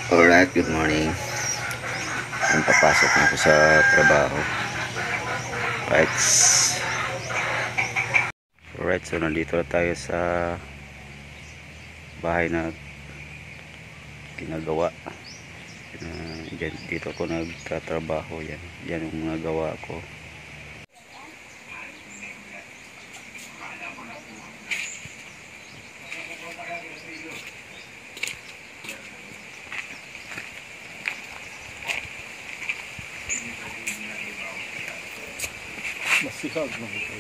Alright, good morning. Papasok na ako sa trabaho. Alright, so nandito na tayo sa bahay na ginagawa. Dito ako nagtatrabaho. Yan yung mga gawa ko. Masikag na ito.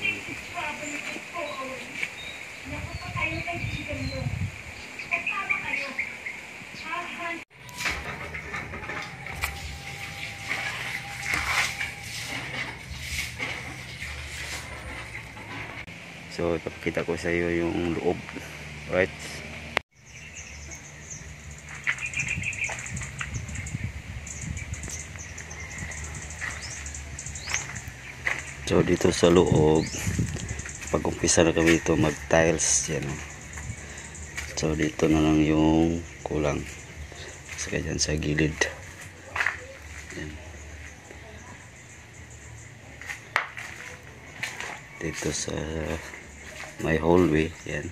So ipapakita ko sa iyo yung loob. Right? So dito sa loob, pag-umpisa na kami dito mag-tiles yan. So dito na lang yung kulang. Saka dyan sa gilid. Yan. Dito sa may hallway, yan.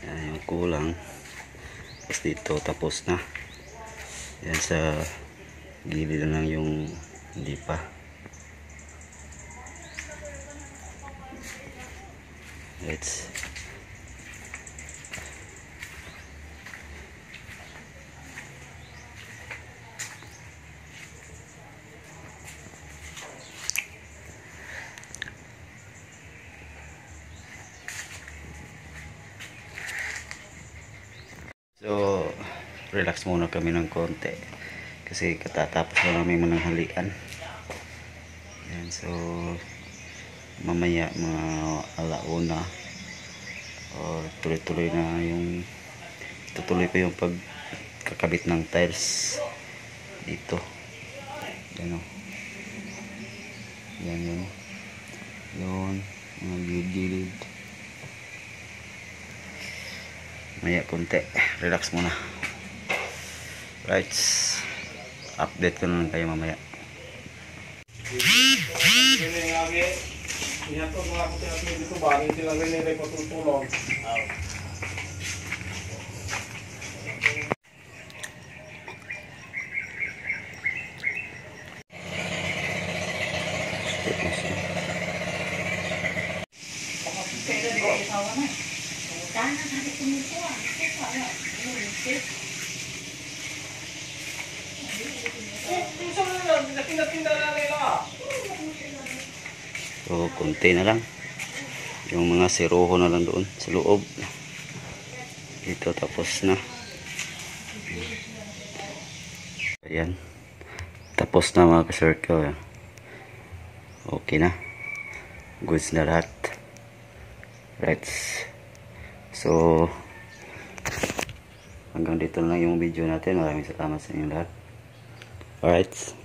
Yan yung kulang. Tapos dito tapos na. Yan sa gilid na lang yung hindi pa. Let's so relax muna kami ng konti kasi katatapos na namin mananghalian. Yan, so mamaya mga alauna o tuloy-tuloy na yung tutuloy ko yung pagkakabit ng tiles dito. Yan o, yan yun mga gilid-gilid. Maya konti, relax muna. Right, update ko na lang kayo mamaya. Ihatod mga ko tinatid dito ba? Hindi sila rin nilay patutulong. So konti na lang yung mga siroho na lang doon sa loob dito, tapos na. Ayan, tapos na mga ka-circle. Okay na, goods na lahat. Right, so hanggang dito na lang yung video natin. Maraming salamat sa inyo lahat. Alright.